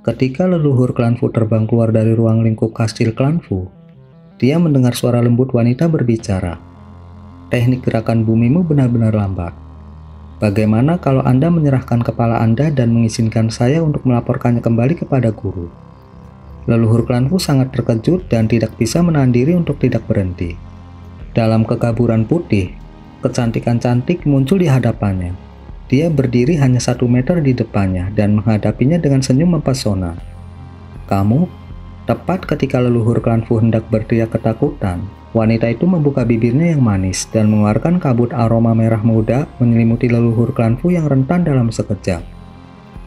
Ketika leluhur klan Fu terbang keluar dari ruang lingkup kastil klan Fu, dia mendengar suara lembut wanita berbicara. Teknik gerakan bumimu benar-benar lambat. Bagaimana kalau Anda menyerahkan kepala Anda dan mengizinkan saya untuk melaporkannya kembali kepada guru? Leluhur klan Fu sangat terkejut dan tidak bisa menahan diri untuk tidak berhenti. Dalam kekaburan putih, kecantikan cantik muncul di hadapannya. Dia berdiri hanya 1 meter di depannya dan menghadapinya dengan senyum mempesona. Kamu? Tepat ketika leluhur klan Fu hendak berteriak ketakutan, wanita itu membuka bibirnya yang manis dan mengeluarkan kabut aroma merah muda menyelimuti leluhur klan Fu yang rentan dalam sekejap.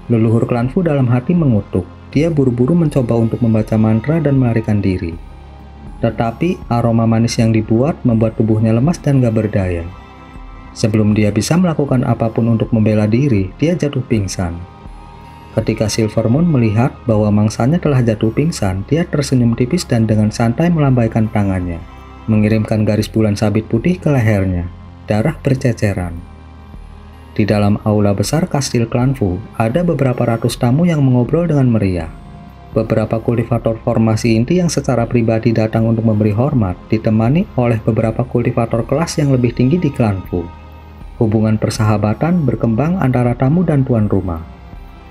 Leluhur klan Fu dalam hati mengutuk. Dia buru-buru mencoba untuk membaca mantra dan melarikan diri. Tetapi aroma manis yang dibuat membuat tubuhnya lemas dan gak berdaya. Sebelum dia bisa melakukan apapun untuk membela diri, dia jatuh pingsan. Ketika Silver Moon melihat bahwa mangsanya telah jatuh pingsan, dia tersenyum tipis dan dengan santai melambaikan tangannya, mengirimkan garis bulan sabit putih ke lehernya. Darah berceceran. Di dalam aula besar kastil klan Fu, ada beberapa ratus tamu yang mengobrol dengan meriah. Beberapa kultivator formasi inti yang secara pribadi datang untuk memberi hormat, ditemani oleh beberapa kultivator kelas yang lebih tinggi di klan Fu. Hubungan persahabatan berkembang antara tamu dan tuan rumah.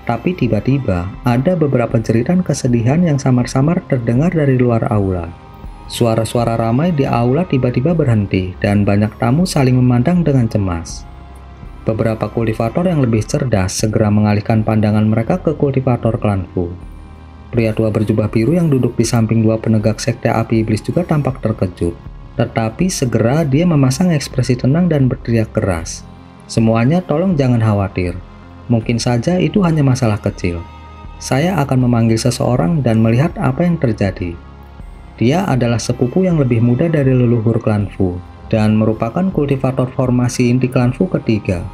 Tapi tiba-tiba, ada beberapa jeritan kesedihan yang samar-samar terdengar dari luar aula. Suara-suara ramai di aula tiba-tiba berhenti, dan banyak tamu saling memandang dengan cemas. Beberapa kultivator yang lebih cerdas segera mengalihkan pandangan mereka ke kultivator klan Fu. Pria tua berjubah biru yang duduk di samping dua penegak sekte api iblis juga tampak terkejut. Tetapi segera dia memasang ekspresi tenang dan berteriak keras. Semuanya tolong jangan khawatir. Mungkin saja itu hanya masalah kecil. Saya akan memanggil seseorang dan melihat apa yang terjadi. Dia adalah sepupu yang lebih muda dari leluhur klan Fu dan merupakan kultivator formasi inti klan Fu ketiga.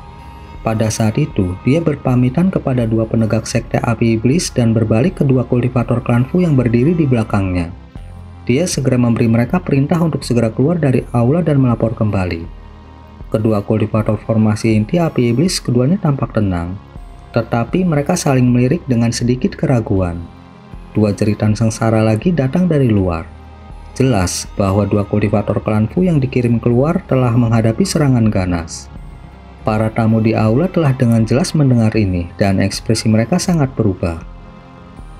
Pada saat itu, dia berpamitan kepada dua penegak sekte api iblis dan berbalik ke dua kultivator klan Fu yang berdiri di belakangnya. Dia segera memberi mereka perintah untuk segera keluar dari aula dan melapor kembali. Kedua kultivator formasi inti api iblis keduanya tampak tenang, tetapi mereka saling melirik dengan sedikit keraguan. Dua jeritan sengsara lagi datang dari luar. Jelas bahwa dua kultivator klan Fu yang dikirim keluar telah menghadapi serangan ganas. Para tamu di aula telah dengan jelas mendengar ini dan ekspresi mereka sangat berubah.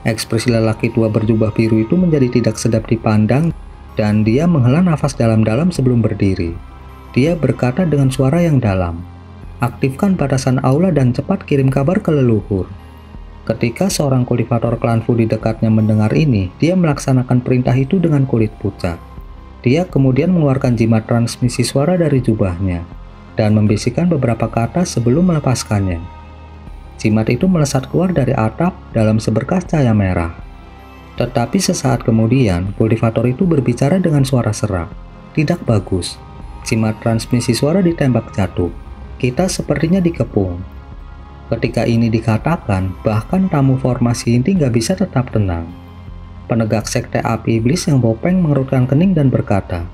Ekspresi lelaki tua berjubah biru itu menjadi tidak sedap dipandang dan dia menghela nafas dalam-dalam sebelum berdiri. Dia berkata dengan suara yang dalam, "Aktifkan batasan aula dan cepat kirim kabar ke leluhur." Ketika seorang kultivator klan Fu di dekatnya mendengar ini, dia melaksanakan perintah itu dengan kulit pucat. Dia kemudian mengeluarkan jimat transmisi suara dari jubahnya dan membisikkan beberapa kata sebelum melepaskannya. Jimat itu melesat keluar dari atap dalam seberkas cahaya merah. Tetapi sesaat kemudian, kultivator itu berbicara dengan suara serak. Tidak bagus. Jimat transmisi suara ditembak jatuh. Kita sepertinya dikepung. Ketika ini dikatakan, bahkan tamu formasi inti nggak bisa tetap tenang. Penegak sekte api iblis yang bopeng mengerutkan kening dan berkata,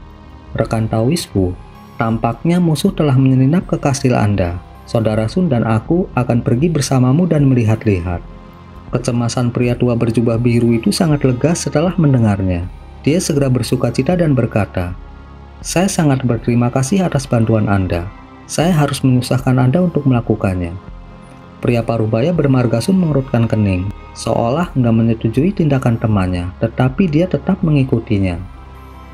"Rekan Taoismu, tampaknya musuh telah menyelinap ke kastil Anda. Saudara Sun dan aku akan pergi bersamamu dan melihat-lihat." Kecemasan pria tua berjubah biru itu sangat lega setelah mendengarnya. Dia segera bersukacita dan berkata, "Saya sangat berterima kasih atas bantuan Anda. Saya harus menyusahkan Anda untuk melakukannya." Pria parubaya bermargasun mengerutkan kening, seolah nggak menyetujui tindakan temannya, tetapi dia tetap mengikutinya.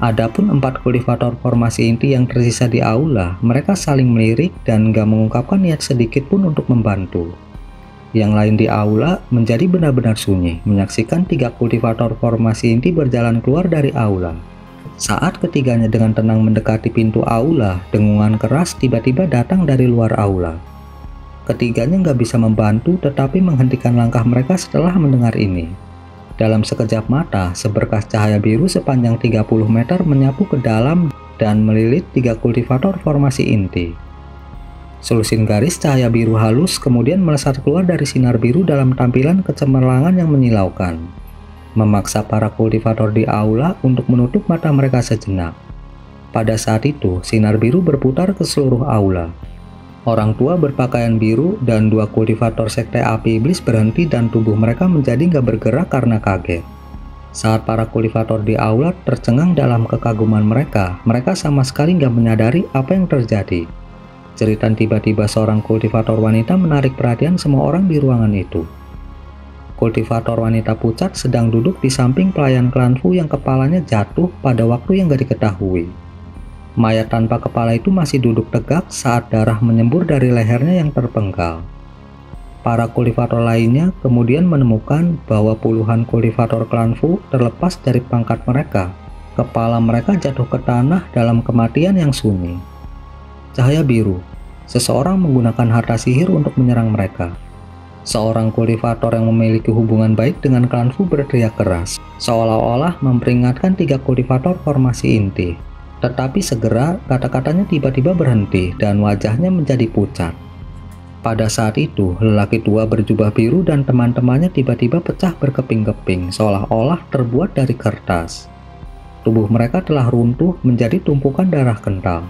Adapun 4 kultivator formasi inti yang tersisa di aula, mereka saling melirik dan gak mengungkapkan niat sedikit pun untuk membantu. Yang lain di aula menjadi benar-benar sunyi, menyaksikan 3 kultivator formasi inti berjalan keluar dari aula. Saat ketiganya dengan tenang mendekati pintu aula, dengungan keras tiba-tiba datang dari luar aula. Ketiganya gak bisa membantu tetapi menghentikan langkah mereka setelah mendengar ini. Dalam sekejap mata, seberkas cahaya biru sepanjang 30 meter menyapu ke dalam dan melilit 3 kultivator formasi inti. Selusin garis cahaya biru halus kemudian melesat keluar dari sinar biru dalam tampilan kecemerlangan yang menyilaukan, memaksa para kultivator di aula untuk menutup mata mereka sejenak. Pada saat itu, sinar biru berputar ke seluruh aula. Orang tua berpakaian biru dan dua kultivator sekte api iblis berhenti dan tubuh mereka menjadi nggak bergerak karena kaget. Saat para kultivator di aula tercengang dalam kekaguman mereka sama sekali nggak menyadari apa yang terjadi. Jeritan tiba-tiba seorang kultivator wanita menarik perhatian semua orang di ruangan itu. Kultivator wanita pucat sedang duduk di samping pelayan klan Fu yang kepalanya jatuh pada waktu yang nggak diketahui. Mayat tanpa kepala itu masih duduk tegak saat darah menyembur dari lehernya yang terpenggal. Para kultivator lainnya kemudian menemukan bahwa puluhan kultivator klan Fu terlepas dari pangkat mereka. Kepala mereka jatuh ke tanah dalam kematian yang sunyi. Cahaya biru. Seseorang menggunakan harta sihir untuk menyerang mereka. Seorang kultivator yang memiliki hubungan baik dengan klan Fu berteriak keras, seolah-olah memperingatkan 3 kultivator formasi inti. Tetapi segera kata-katanya tiba-tiba berhenti dan wajahnya menjadi pucat. Pada saat itu, lelaki tua berjubah biru dan teman-temannya tiba-tiba pecah berkeping-keping seolah-olah terbuat dari kertas. Tubuh mereka telah runtuh menjadi tumpukan darah kental.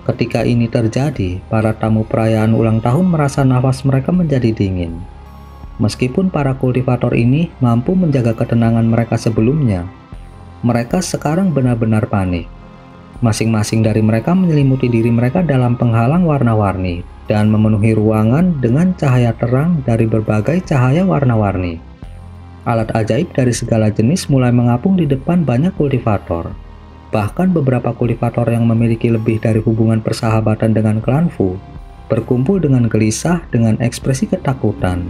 Ketika ini terjadi, para tamu perayaan ulang tahun merasa nafas mereka menjadi dingin. Meskipun para kultivator ini mampu menjaga ketenangan mereka sebelumnya, mereka sekarang benar-benar panik. Masing-masing dari mereka menyelimuti diri mereka dalam penghalang warna-warni dan memenuhi ruangan dengan cahaya terang dari berbagai cahaya warna-warni. Alat ajaib dari segala jenis mulai mengapung di depan banyak kultivator. Bahkan beberapa kultivator yang memiliki lebih dari hubungan persahabatan dengan klan Fu berkumpul dengan gelisah dengan ekspresi ketakutan.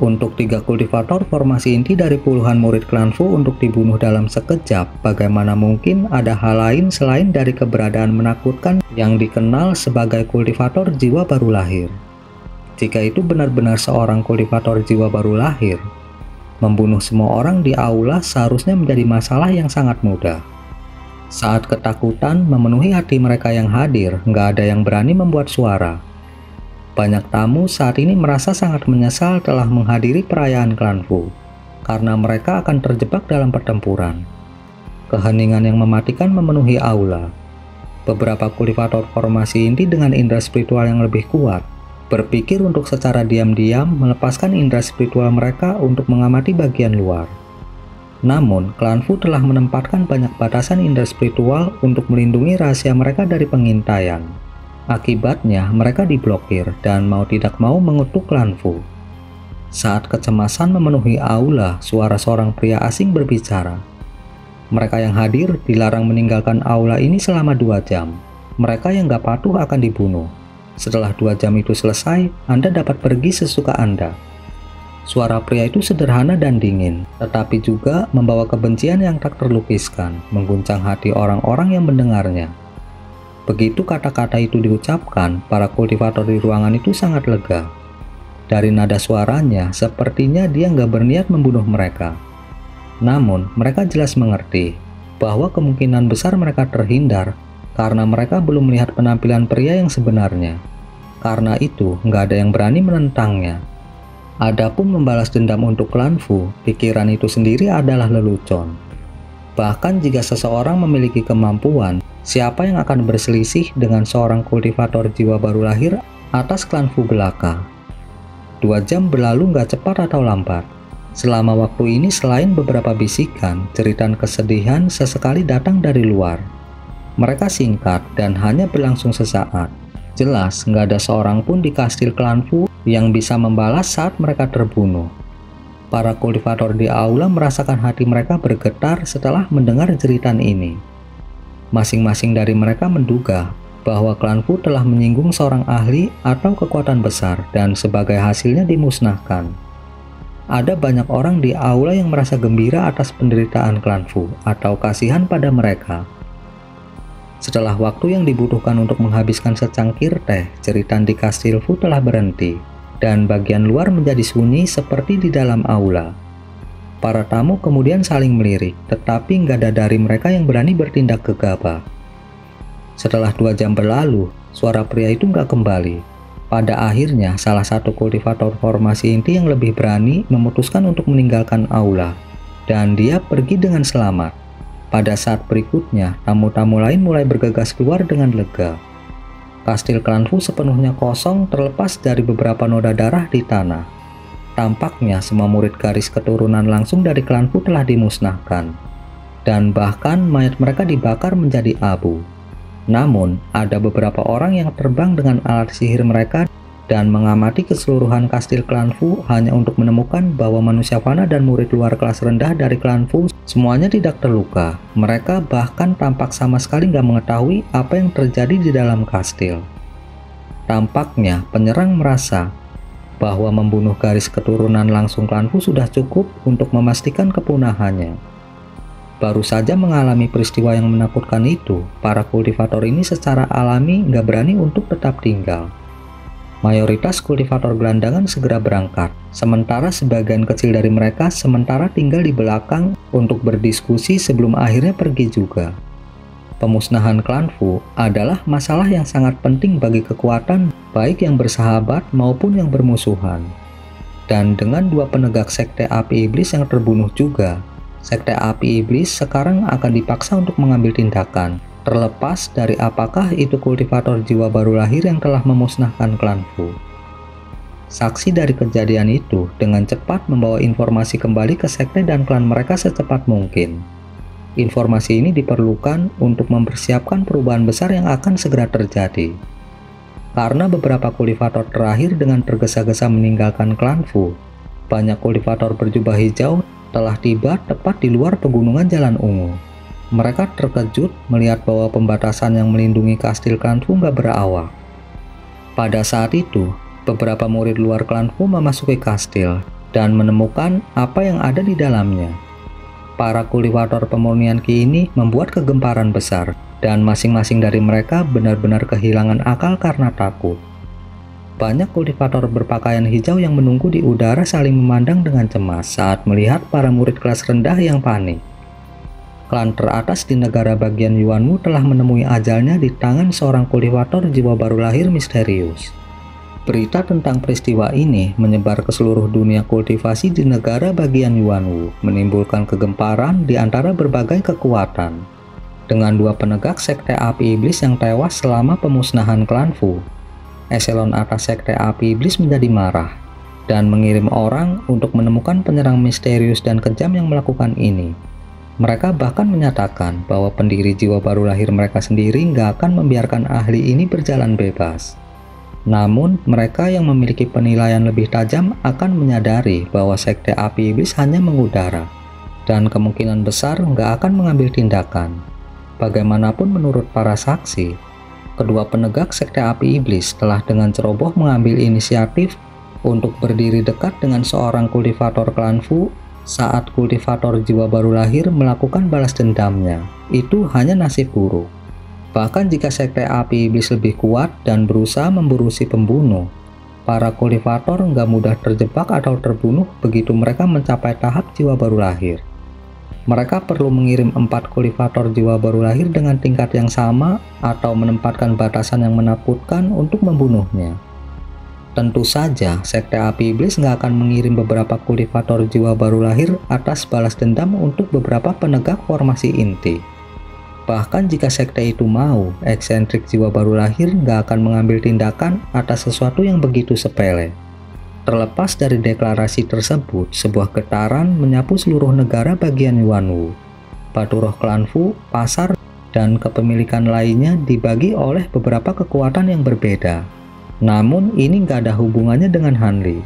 Untuk 3 kultivator formasi inti dari puluhan murid klan Fu untuk dibunuh dalam sekejap, bagaimana mungkin ada hal lain selain dari keberadaan menakutkan yang dikenal sebagai kultivator jiwa baru lahir. Jika itu benar-benar seorang kultivator jiwa baru lahir, membunuh semua orang di aula seharusnya menjadi masalah yang sangat mudah. Saat ketakutan memenuhi hati mereka yang hadir, nggak ada yang berani membuat suara. Banyak tamu saat ini merasa sangat menyesal telah menghadiri perayaan klan Fu, karena mereka akan terjebak dalam pertempuran. Keheningan yang mematikan memenuhi aula. Beberapa kultivator formasi inti dengan indera spiritual yang lebih kuat, berpikir untuk secara diam-diam melepaskan indera spiritual mereka untuk mengamati bagian luar. Namun, klan Fu telah menempatkan banyak batasan indera spiritual untuk melindungi rahasia mereka dari pengintaian. Akibatnya, mereka diblokir dan mau tidak mau mengutuk klan Fu. Saat kecemasan memenuhi aula, suara seorang pria asing berbicara. Mereka yang hadir dilarang meninggalkan aula ini selama 2 jam. Mereka yang gak patuh akan dibunuh. Setelah 2 jam itu selesai, Anda dapat pergi sesuka Anda. Suara pria itu sederhana dan dingin, tetapi juga membawa kebencian yang tak terlukiskan, mengguncang hati orang-orang yang mendengarnya. Begitu kata-kata itu diucapkan, para kultivator di ruangan itu sangat lega. Dari nada suaranya, sepertinya dia nggak berniat membunuh mereka. Namun, mereka jelas mengerti bahwa kemungkinan besar mereka terhindar karena mereka belum melihat penampilan pria yang sebenarnya. Karena itu, nggak ada yang berani menentangnya. Adapun membalas dendam untuk klan Fu, pikiran itu sendiri adalah lelucon. Bahkan jika seseorang memiliki kemampuan, siapa yang akan berselisih dengan seorang kultivator jiwa baru lahir atas klan Fu belaka? 2 jam berlalu nggak cepat atau lambat. Selama waktu ini selain beberapa bisikan, jeritan kesedihan sesekali datang dari luar. Mereka singkat dan hanya berlangsung sesaat. Jelas nggak ada seorang pun di kastil klan Fu yang bisa membalas saat mereka terbunuh. Para kultivator di aula merasakan hati mereka bergetar setelah mendengar jeritan ini. Masing-masing dari mereka menduga bahwa klan Fu telah menyinggung seorang ahli atau kekuatan besar dan sebagai hasilnya dimusnahkan. Ada banyak orang di aula yang merasa gembira atas penderitaan klan Fu atau kasihan pada mereka. Setelah waktu yang dibutuhkan untuk menghabiskan secangkir teh, jeritan di kastil Fu telah berhenti dan bagian luar menjadi sunyi seperti di dalam aula. Para tamu kemudian saling melirik, tetapi nggak ada dari mereka yang berani bertindak gegabah. Setelah 2 jam berlalu, suara pria itu nggak kembali. Pada akhirnya, salah satu kultivator formasi inti yang lebih berani memutuskan untuk meninggalkan aula, dan dia pergi dengan selamat. Pada saat berikutnya, tamu-tamu lain mulai bergegas keluar dengan lega. Kastil klan Fu sepenuhnya kosong terlepas dari beberapa noda darah di tanah. Tampaknya semua murid garis keturunan langsung dari klan Fu telah dimusnahkan, dan bahkan mayat mereka dibakar menjadi abu. Namun, ada beberapa orang yang terbang dengan alat sihir mereka dan mengamati keseluruhan kastil klan Fu hanya untuk menemukan bahwa manusia fana dan murid luar kelas rendah dari klan Fu semuanya tidak terluka. Mereka bahkan tampak sama sekali nggak mengetahui apa yang terjadi di dalam kastil. Tampaknya penyerang merasa bahwa membunuh garis keturunan langsung klan Fu sudah cukup untuk memastikan kepunahannya. Baru saja mengalami peristiwa yang menakutkan itu, para kultivator ini secara alami nggak berani untuk tetap tinggal. Mayoritas kultivator gelandangan segera berangkat, sementara sebagian kecil dari mereka sementara tinggal di belakang untuk berdiskusi sebelum akhirnya pergi juga. Pemusnahan klan Fu adalah masalah yang sangat penting bagi kekuatan baik yang bersahabat maupun yang bermusuhan. Dan dengan dua penegak Sekte Api Iblis yang terbunuh juga, Sekte Api Iblis sekarang akan dipaksa untuk mengambil tindakan, terlepas dari apakah itu kultivator jiwa baru lahir yang telah memusnahkan klan Fu. Saksi dari kejadian itu dengan cepat membawa informasi kembali ke sekte dan klan mereka secepat mungkin. Informasi ini diperlukan untuk mempersiapkan perubahan besar yang akan segera terjadi. Karena beberapa kultivator terakhir dengan tergesa-gesa meninggalkan klan Fu, banyak kultivator berjubah hijau telah tiba tepat di luar pegunungan Jalan Ungu. Mereka terkejut melihat bahwa pembatasan yang melindungi kastil klan Fu nggak berawak. Pada saat itu, beberapa murid luar klan Fu memasuki kastil dan menemukan apa yang ada di dalamnya. Para kultivator pemurnian Ki ini membuat kegemparan besar, dan masing-masing dari mereka benar-benar kehilangan akal karena takut. Banyak kultivator berpakaian hijau yang menunggu di udara saling memandang dengan cemas saat melihat para murid kelas rendah yang panik. Klan teratas di negara bagian Yuanwu telah menemui ajalnya di tangan seorang kultivator jiwa baru lahir misterius. Berita tentang peristiwa ini menyebar ke seluruh dunia kultivasi di negara bagian Yuanwu, menimbulkan kegemparan di antara berbagai kekuatan. Dengan dua penegak Sekte Api Iblis yang tewas selama pemusnahan klan Fu, eselon atas Sekte Api Iblis menjadi marah dan mengirim orang untuk menemukan penyerang misterius dan kejam yang melakukan ini. Mereka bahkan menyatakan bahwa pendiri jiwa baru lahir mereka sendiri nggak akan membiarkan ahli ini berjalan bebas. Namun, mereka yang memiliki penilaian lebih tajam akan menyadari bahwa Sekte Api Iblis hanya mengudara, dan kemungkinan besar nggak akan mengambil tindakan. Bagaimanapun menurut para saksi, kedua penegak Sekte Api Iblis telah dengan ceroboh mengambil inisiatif untuk berdiri dekat dengan seorang kultivator klan Fu saat kultivator jiwa baru lahir melakukan balas dendamnya. Itu hanya nasib buruk. Bahkan jika Sekte Api Iblis lebih kuat dan berusaha memburu si pembunuh, para kultivator nggak mudah terjebak atau terbunuh begitu mereka mencapai tahap jiwa baru lahir. Mereka perlu mengirim 4 kultivator jiwa baru lahir dengan tingkat yang sama atau menempatkan batasan yang menakutkan untuk membunuhnya. Tentu saja, Sekte Api Iblis nggak akan mengirim beberapa kultivator jiwa baru lahir atas balas dendam untuk beberapa penegak formasi inti. Bahkan jika sekte itu mau, eksentrik jiwa baru lahir nggak akan mengambil tindakan atas sesuatu yang begitu sepele. Terlepas dari deklarasi tersebut, sebuah getaran menyapu seluruh negara bagian Yuanwu. Batu roh klan Fu, pasar, dan kepemilikan lainnya dibagi oleh beberapa kekuatan yang berbeda. Namun ini nggak ada hubungannya dengan Hanli.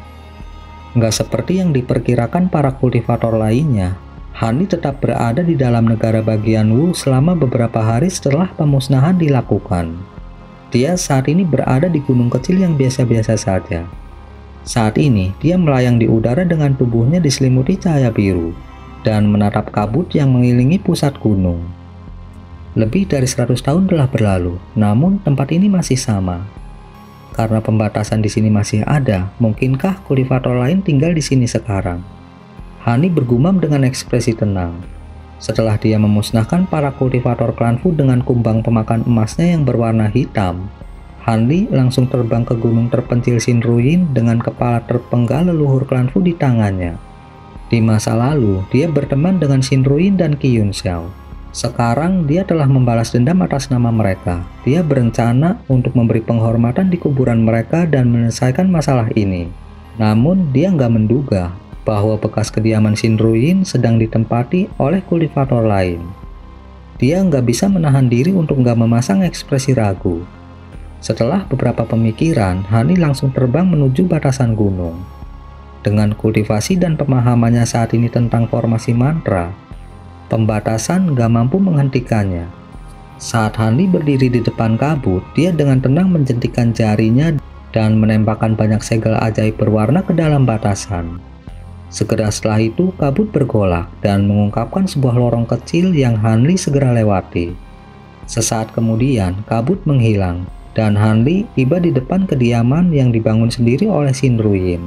Nggak seperti yang diperkirakan para kultivator lainnya, Hanli tetap berada di dalam negara bagian Wu selama beberapa hari setelah pemusnahan dilakukan. Dia saat ini berada di gunung kecil yang biasa-biasa saja. Saat ini, dia melayang di udara dengan tubuhnya diselimuti cahaya biru dan menatap kabut yang mengelilingi pusat gunung. Lebih dari 100 tahun telah berlalu, namun tempat ini masih sama. Karena pembatasan di sini masih ada, mungkinkah kultivator lain tinggal di sini sekarang? Hani bergumam dengan ekspresi tenang. Setelah dia memusnahkan para kultivator klan Fu dengan kumbang pemakan emasnya yang berwarna hitam, Hanli langsung terbang ke gunung terpencil Shinruin dengan kepala terpenggal leluhur klan Fu di tangannya. Di masa lalu, dia berteman dengan Shinruin dan Qi Yunxiao. Sekarang dia telah membalas dendam atas nama mereka. Dia berencana untuk memberi penghormatan di kuburan mereka dan menyelesaikan masalah ini. Namun dia nggak menduga bahwa bekas kediaman Shinruin sedang ditempati oleh kultivator lain. Dia nggak bisa menahan diri untuk nggak memasang ekspresi ragu. Setelah beberapa pemikiran, Hani langsung terbang menuju batasan gunung. Dengan kultivasi dan pemahamannya saat ini tentang formasi mantra, pembatasan nggak mampu menghentikannya. Saat Hani berdiri di depan kabut, dia dengan tenang menjentikan jarinya dan menembakkan banyak segel ajaib berwarna ke dalam batasan. Segera setelah itu, kabut bergolak dan mengungkapkan sebuah lorong kecil yang Hanli segera lewati. Sesaat kemudian, kabut menghilang dan Hanli tiba di depan kediaman yang dibangun sendiri oleh Shinruin.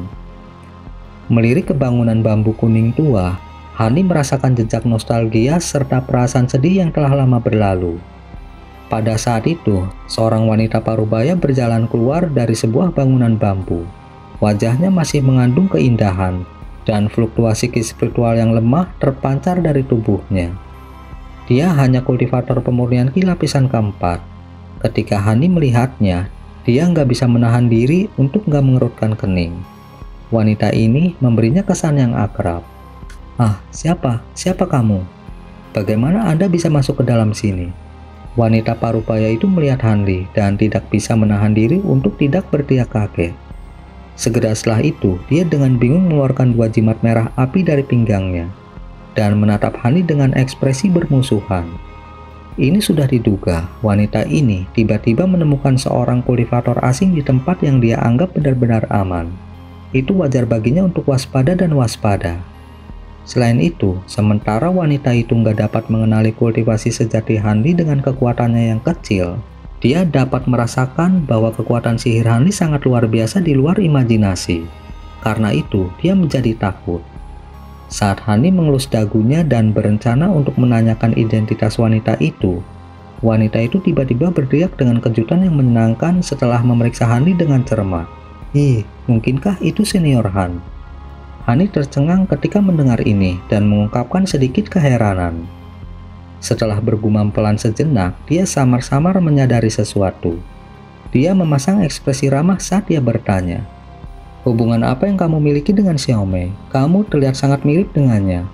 Melirik ke bangunan bambu kuning tua, Hani merasakan jejak nostalgia serta perasaan sedih yang telah lama berlalu. Pada saat itu, seorang wanita parubaya berjalan keluar dari sebuah bangunan bambu. Wajahnya masih mengandung keindahan, dan fluktuasi ki spiritual yang lemah terpancar dari tubuhnya. Dia hanya kultivator pemurnian ki lapisan keempat. Ketika Hani melihatnya, dia nggak bisa menahan diri untuk nggak mengerutkan kening. Wanita ini memberinya kesan yang akrab. "Ah, siapa kamu? Bagaimana Anda bisa masuk ke dalam sini?" Wanita parubaya itu melihat Hanli dan tidak bisa menahan diri untuk tidak berteriak kaget. Segera setelah itu, dia dengan bingung mengeluarkan 2 jimat merah api dari pinggangnya dan menatap Hani dengan ekspresi bermusuhan. Ini sudah diduga, wanita ini tiba-tiba menemukan seorang kultivator asing di tempat yang dia anggap benar-benar aman. Itu wajar baginya untuk waspada dan waspada. Selain itu, sementara wanita itu nggak dapat mengenali kultivasi sejati Hanli dengan kekuatannya yang kecil, dia dapat merasakan bahwa kekuatan sihir Hanli sangat luar biasa di luar imajinasi. Karena itu, dia menjadi takut. Saat Hani mengelus dagunya dan berencana untuk menanyakan identitas wanita itu tiba-tiba berteriak dengan kejutan yang menyenangkan setelah memeriksa Hani dengan cermat. "Ih, mungkinkah itu senior Han?" Hani tercengang ketika mendengar ini dan mengungkapkan sedikit keheranan. Setelah bergumam pelan sejenak, dia samar-samar menyadari sesuatu. Dia memasang ekspresi ramah saat dia bertanya, "Hubungan apa yang kamu miliki dengan Xiaomei? Kamu terlihat sangat mirip dengannya."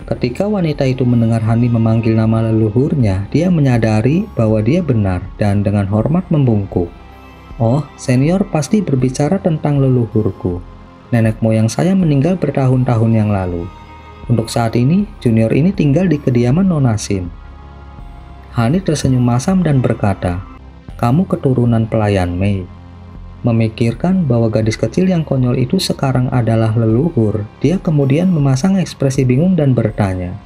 Ketika wanita itu mendengar Hani memanggil nama leluhurnya, dia menyadari bahwa dia benar dan dengan hormat membungkuk. "Oh, senior pasti berbicara tentang leluhurku. Nenek moyang saya meninggal bertahun-tahun yang lalu. Untuk saat ini, junior ini tinggal di kediaman Nona Xin." Hani tersenyum masam dan berkata, "Kamu keturunan pelayan Mei." Memikirkan bahwa gadis kecil yang konyol itu sekarang adalah leluhur, dia kemudian memasang ekspresi bingung dan bertanya,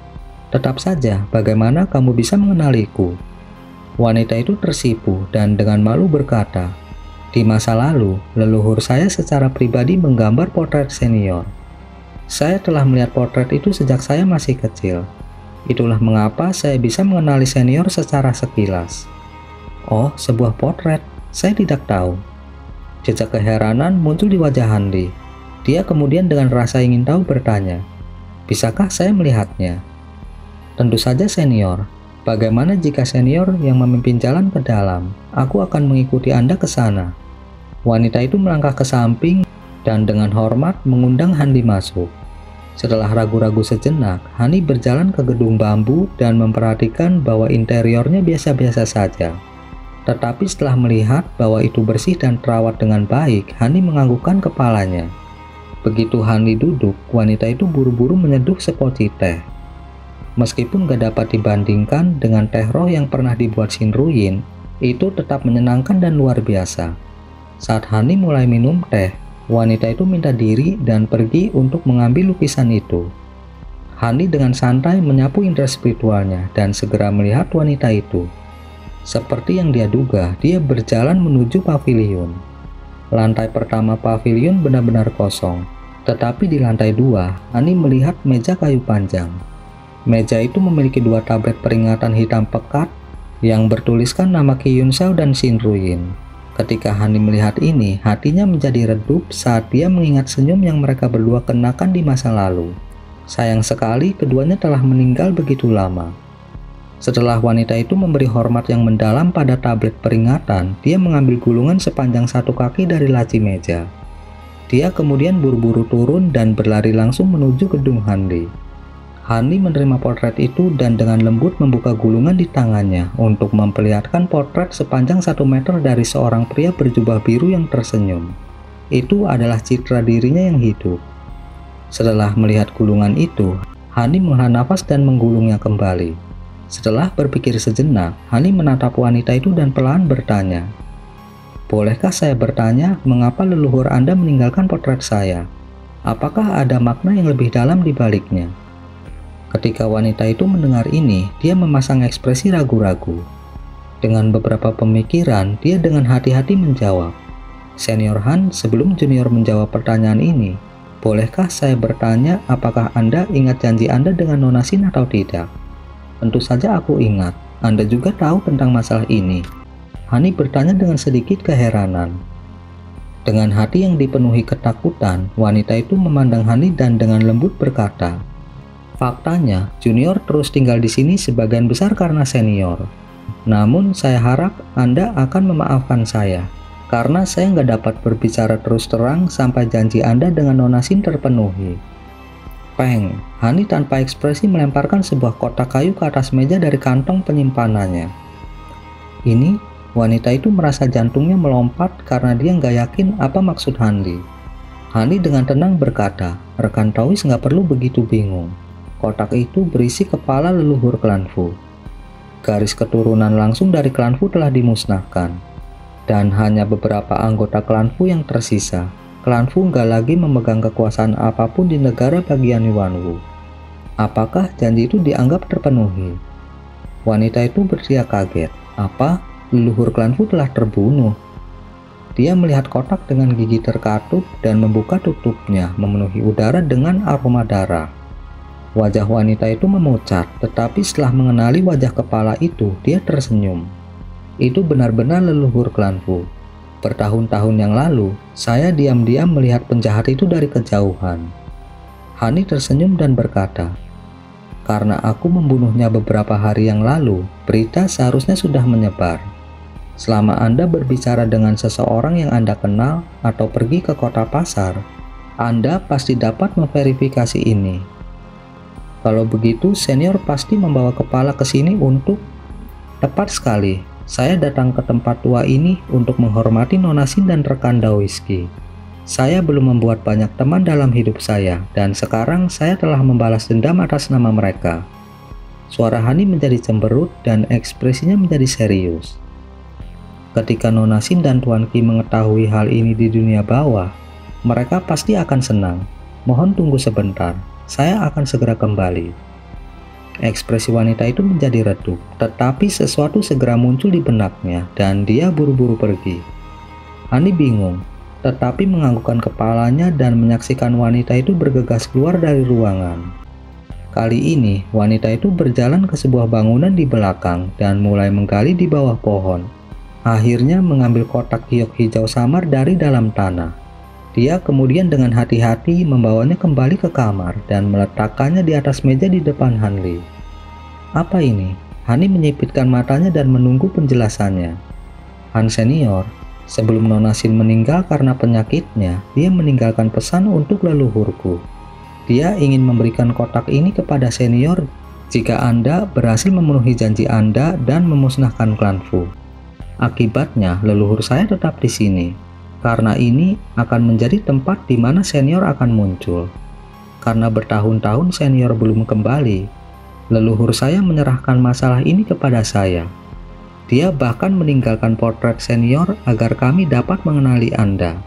"Tetap saja, bagaimana kamu bisa mengenaliku?" Wanita itu tersipu dan dengan malu berkata, "Di masa lalu, leluhur saya secara pribadi menggambar potret senior. Saya telah melihat potret itu sejak saya masih kecil. Itulah mengapa saya bisa mengenali senior secara sekilas." "Oh, sebuah potret? Saya tidak tahu." Jejak keheranan muncul di wajah Hanli. Dia kemudian dengan rasa ingin tahu bertanya, "Bisakah saya melihatnya?" "Tentu saja senior. Bagaimana jika senior yang memimpin jalan ke dalam? Aku akan mengikuti Anda ke sana." Wanita itu melangkah ke samping dan dengan hormat mengundang Hanli masuk. Setelah ragu-ragu sejenak, Hani berjalan ke gedung bambu dan memperhatikan bahwa interiornya biasa-biasa saja. Tetapi setelah melihat bahwa itu bersih dan terawat dengan baik, Hani menganggukkan kepalanya. Begitu Hani duduk, wanita itu buru-buru menyeduh sepoci teh. Meskipun gak dapat dibandingkan dengan teh roh yang pernah dibuat Shinruin, itu tetap menyenangkan dan luar biasa. Saat Hani mulai minum teh, wanita itu minta diri dan pergi untuk mengambil lukisan itu. Hani dengan santai menyapu indera spiritualnya dan segera melihat wanita itu. Seperti yang dia duga, dia berjalan menuju paviliun. Lantai pertama paviliun benar-benar kosong, tetapi di lantai 2, Hani melihat meja kayu panjang. Meja itu memiliki 2 tablet peringatan hitam pekat yang bertuliskan nama Qi Yunxiao dan Shinruin. Ketika Hani melihat ini, hatinya menjadi redup saat dia mengingat senyum yang mereka berdua kenakan di masa lalu. Sayang sekali keduanya telah meninggal begitu lama. Setelah wanita itu memberi hormat yang mendalam pada tablet peringatan, dia mengambil gulungan sepanjang 1 kaki dari laci meja. Dia kemudian buru-buru turun dan berlari langsung menuju gedung Hanli. Hanli menerima potret itu dan dengan lembut membuka gulungan di tangannya untuk memperlihatkan potret sepanjang 1 meter dari seorang pria berjubah biru yang tersenyum. Itu adalah citra dirinya yang hidup. Setelah melihat gulungan itu, Hanli menghela nafas dan menggulungnya kembali. Setelah berpikir sejenak, Hanli menatap wanita itu dan perlahan bertanya, "Bolehkah saya bertanya mengapa leluhur Anda meninggalkan potret saya? Apakah ada makna yang lebih dalam di baliknya?" Ketika wanita itu mendengar ini, dia memasang ekspresi ragu-ragu. Dengan beberapa pemikiran, dia dengan hati-hati menjawab, "Senior Han, sebelum junior menjawab pertanyaan ini, bolehkah saya bertanya apakah Anda ingat janji Anda dengan Nona Sin atau tidak?" "Tentu saja aku ingat. Anda juga tahu tentang masalah ini." Hanli bertanya dengan sedikit keheranan. Dengan hati yang dipenuhi ketakutan, wanita itu memandang Hanli dan dengan lembut berkata, "Faktanya, junior terus tinggal di sini sebagian besar karena senior. Namun saya harap Anda akan memaafkan saya, karena saya nggak dapat berbicara terus terang sampai janji Anda dengan Nona Sin terpenuhi." Peng, Hanli tanpa ekspresi melemparkan sebuah kotak kayu ke atas meja dari kantong penyimpanannya. Ini, wanita itu merasa jantungnya melompat karena dia nggak yakin apa maksud Hanli. Hanli dengan tenang berkata, "Rekan Taois nggak perlu begitu bingung. Kotak itu berisi kepala leluhur klan Fu. Garis keturunan langsung dari klan Fu telah dimusnahkan, dan hanya beberapa anggota klan Fu yang tersisa. Klan Fu nggak lagi memegang kekuasaan apapun di negara bagian Yuanwu. Apakah janji itu dianggap terpenuhi?" Wanita itu berteriak kaget. "Apa? Leluhur klan Fu telah terbunuh?" Dia melihat kotak dengan gigi terkatup dan membuka tutupnya, memenuhi udara dengan aroma darah. Wajah wanita itu memucat, tetapi setelah mengenali wajah kepala itu, dia tersenyum. Itu benar-benar leluhur klan Fu. Bertahun-tahun yang lalu, saya diam-diam melihat penjahat itu dari kejauhan. Hanli tersenyum dan berkata, "Karena aku membunuhnya beberapa hari yang lalu, berita seharusnya sudah menyebar. Selama Anda berbicara dengan seseorang yang Anda kenal atau pergi ke kota pasar, Anda pasti dapat memverifikasi ini. Kalau begitu, senior pasti membawa kepala ke sini untuk..." "Tepat sekali. Saya datang ke tempat tua ini untuk menghormati Nona Sin dan rekan Daoiski. Saya belum membuat banyak teman dalam hidup saya, dan sekarang saya telah membalas dendam atas nama mereka." Suara Hanli menjadi cemberut dan ekspresinya menjadi serius. Ketika Nona Sin dan Tuan Qi mengetahui hal ini di dunia bawah, mereka pasti akan senang. "Mohon tunggu sebentar. Saya akan segera kembali." Ekspresi wanita itu menjadi redup, tetapi sesuatu segera muncul di benaknya dan dia buru-buru pergi. Hanli bingung, tetapi menganggukkan kepalanya dan menyaksikan wanita itu bergegas keluar dari ruangan. Kali ini, wanita itu berjalan ke sebuah bangunan di belakang dan mulai menggali di bawah pohon. Akhirnya mengambil kotak giok hijau samar dari dalam tanah. Dia kemudian dengan hati-hati membawanya kembali ke kamar dan meletakkannya di atas meja di depan Hanli. "Apa ini?" Hanli menyipitkan matanya dan menunggu penjelasannya. "Han senior, sebelum Nona Sin meninggal karena penyakitnya, dia meninggalkan pesan untuk leluhurku. Dia ingin memberikan kotak ini kepada senior jika Anda berhasil memenuhi janji Anda dan memusnahkan klan Fu. Akibatnya, leluhur saya tetap di sini. Karena ini akan menjadi tempat di mana senior akan muncul. Karena bertahun-tahun senior belum kembali, leluhur saya menyerahkan masalah ini kepada saya. Dia bahkan meninggalkan potret senior agar kami dapat mengenali Anda.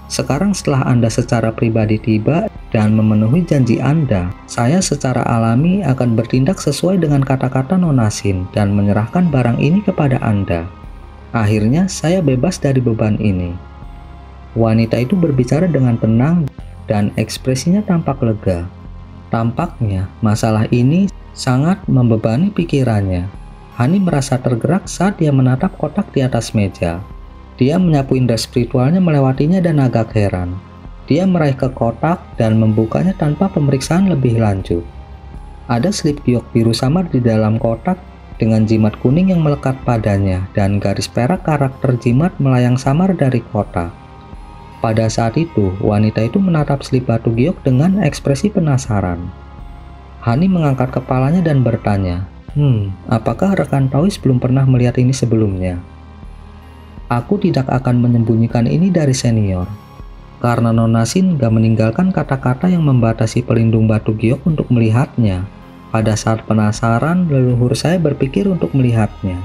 Sekarang setelah Anda secara pribadi tiba dan memenuhi janji Anda, saya secara alami akan bertindak sesuai dengan kata-kata Nona Sin dan menyerahkan barang ini kepada Anda. Akhirnya saya bebas dari beban ini." Wanita itu berbicara dengan tenang dan ekspresinya tampak lega. Tampaknya masalah ini sangat membebani pikirannya. Hanli merasa tergerak saat dia menatap kotak di atas meja. Dia menyapu indera spiritualnya melewatinya dan agak heran. Dia meraih ke kotak dan membukanya tanpa pemeriksaan lebih lanjut. Ada slip giok biru samar di dalam kotak dengan jimat kuning yang melekat padanya dan garis perak karakter jimat melayang samar dari kotak. Pada saat itu, wanita itu menatap slip batu giok dengan ekspresi penasaran. Hani mengangkat kepalanya dan bertanya, apakah rekan Taois belum pernah melihat ini sebelumnya? Aku tidak akan menyembunyikan ini dari senior, karena Nona Sin gak meninggalkan kata-kata yang membatasi pelindung batu giok untuk melihatnya. Pada saat penasaran, leluhur saya berpikir untuk melihatnya.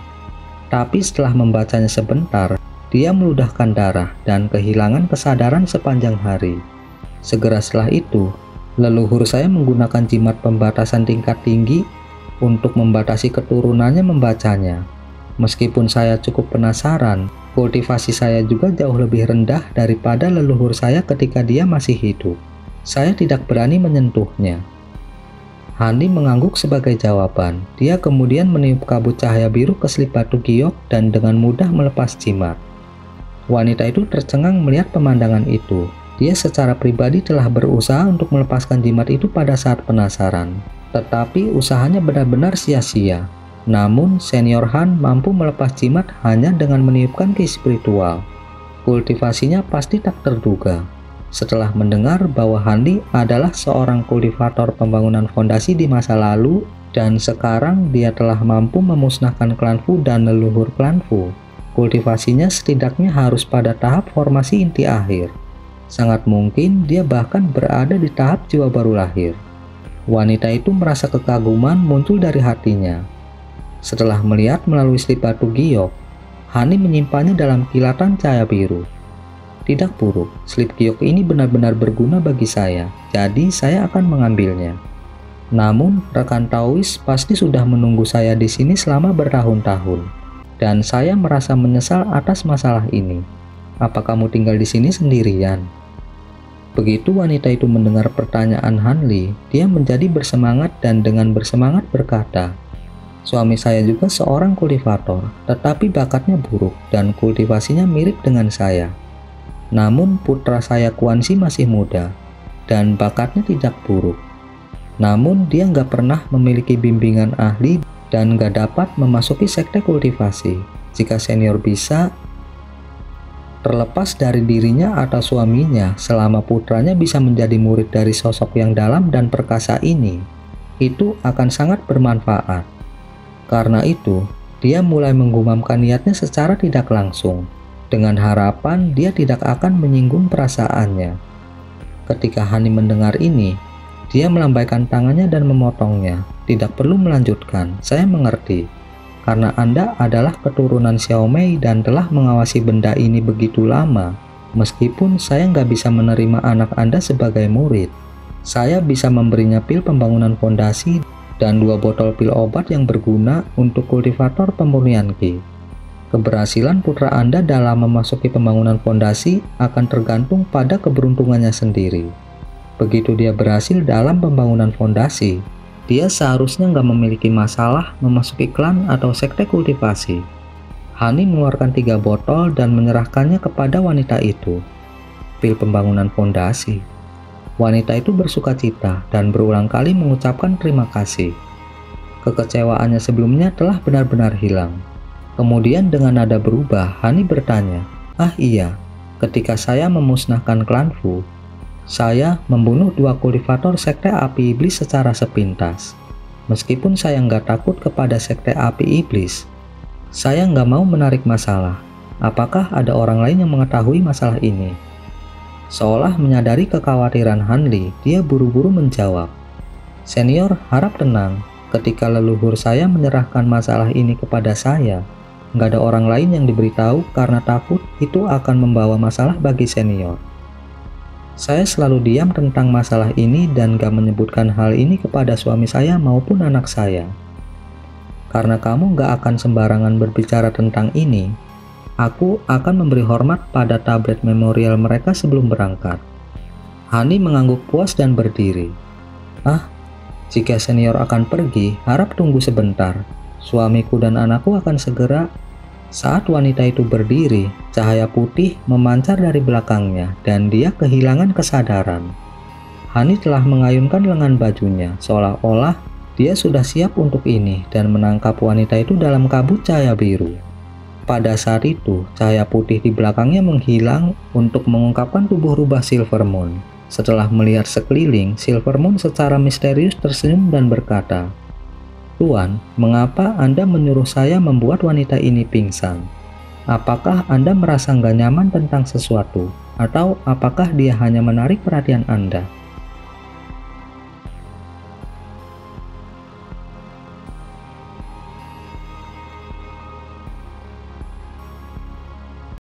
Tapi setelah membacanya sebentar, dia meludahkan darah dan kehilangan kesadaran sepanjang hari. Segera setelah itu, leluhur saya menggunakan jimat pembatasan tingkat tinggi untuk membatasi keturunannya membacanya. Meskipun saya cukup penasaran, kultivasi saya juga jauh lebih rendah daripada leluhur saya ketika dia masih hidup. Saya tidak berani menyentuhnya. Hani mengangguk sebagai jawaban. Dia kemudian meniup kabut cahaya biru ke slip batu giok dan dengan mudah melepas jimat. Wanita itu tercengang melihat pemandangan itu. Dia secara pribadi telah berusaha untuk melepaskan jimat itu pada saat penasaran. Tetapi usahanya benar-benar sia-sia. Namun, Senior Han mampu melepas jimat hanya dengan meniupkan ki spiritual. Kultivasinya pasti tak terduga. Setelah mendengar bahwa Hani adalah seorang kultivator pembangunan fondasi di masa lalu, dan sekarang dia telah mampu memusnahkan klan Fu dan leluhur klan Fu, kultivasinya setidaknya harus pada tahap formasi inti akhir. Sangat mungkin dia bahkan berada di tahap jiwa baru lahir. Wanita itu merasa kekaguman muncul dari hatinya. Setelah melihat melalui slip batu giok, Hani menyimpannya dalam kilatan cahaya biru. Tidak buruk, slip giok ini benar-benar berguna bagi saya, jadi saya akan mengambilnya. Namun, rekan Taois pasti sudah menunggu saya di sini selama bertahun-tahun, dan saya merasa menyesal atas masalah ini. Apa kamu tinggal di sini sendirian? Begitu wanita itu mendengar pertanyaan Han Li, dia menjadi bersemangat dan dengan bersemangat berkata, suami saya juga seorang kultivator, tetapi bakatnya buruk dan kultivasinya mirip dengan saya. Namun putra saya Kuan Xi masih muda dan bakatnya tidak buruk. Namun dia nggak pernah memiliki bimbingan ahli dan nggak dapat memasuki sekte kultivasi. Jika senior bisa, terlepas dari dirinya atau suaminya, selama putranya bisa menjadi murid dari sosok yang dalam dan perkasa ini, itu akan sangat bermanfaat. Karena itu, dia mulai menggumamkan niatnya secara tidak langsung, dengan harapan dia tidak akan menyinggung perasaannya. Ketika Hani mendengar ini, dia melambaikan tangannya dan memotongnya. Tidak perlu melanjutkan, saya mengerti. Karena Anda adalah keturunan Xiaomei dan telah mengawasi benda ini begitu lama, meskipun saya nggak bisa menerima anak Anda sebagai murid. Saya bisa memberinya pil pembangunan fondasi dan 2 botol pil obat yang berguna untuk kultivator pemurnian ki. Keberhasilan putra Anda dalam memasuki pembangunan fondasi akan tergantung pada keberuntungannya sendiri. Begitu dia berhasil dalam pembangunan fondasi, dia seharusnya nggak memiliki masalah memasuki klan atau sekte kultivasi. Hani mengeluarkan 3 botol dan menyerahkannya kepada wanita itu. Pil pembangunan fondasi. Wanita itu bersuka cita dan berulang kali mengucapkan terima kasih. Kekecewaannya sebelumnya telah benar-benar hilang. Kemudian dengan nada berubah, Hani bertanya, "Ah iya, ketika saya memusnahkan klan Fu, saya membunuh 2 kultivator sekte api iblis secara sepintas. Meskipun saya nggak takut kepada sekte api iblis, saya nggak mau menarik masalah. Apakah ada orang lain yang mengetahui masalah ini?" Seolah menyadari kekhawatiran Han Li, dia buru-buru menjawab, "Senior harap tenang, ketika leluhur saya menyerahkan masalah ini kepada saya, nggak ada orang lain yang diberitahu karena takut itu akan membawa masalah bagi senior. Saya selalu diam tentang masalah ini dan gak menyebutkan hal ini kepada suami saya maupun anak saya. Karena kamu gak akan sembarangan berbicara tentang ini, aku akan memberi hormat pada tablet memorial mereka sebelum berangkat." Hani mengangguk puas dan berdiri. "Ah, jika senior akan pergi, harap tunggu sebentar. Suamiku dan anakku akan segera." Saat wanita itu berdiri, cahaya putih memancar dari belakangnya dan dia kehilangan kesadaran. Hani telah mengayunkan lengan bajunya, seolah-olah Dia sudah siap untuk ini dan menangkap wanita itu dalam kabut cahaya biru. Pada saat itu, cahaya putih di belakangnya menghilang untuk mengungkapkan tubuh rubah Silvermoon. Setelah melihat sekeliling, Silvermoon secara misterius tersenyum dan berkata, "Tuan, mengapa Anda menyuruh saya membuat wanita ini pingsan? Apakah Anda merasa nggak nyaman tentang sesuatu? Atau apakah dia hanya menarik perhatian Anda?"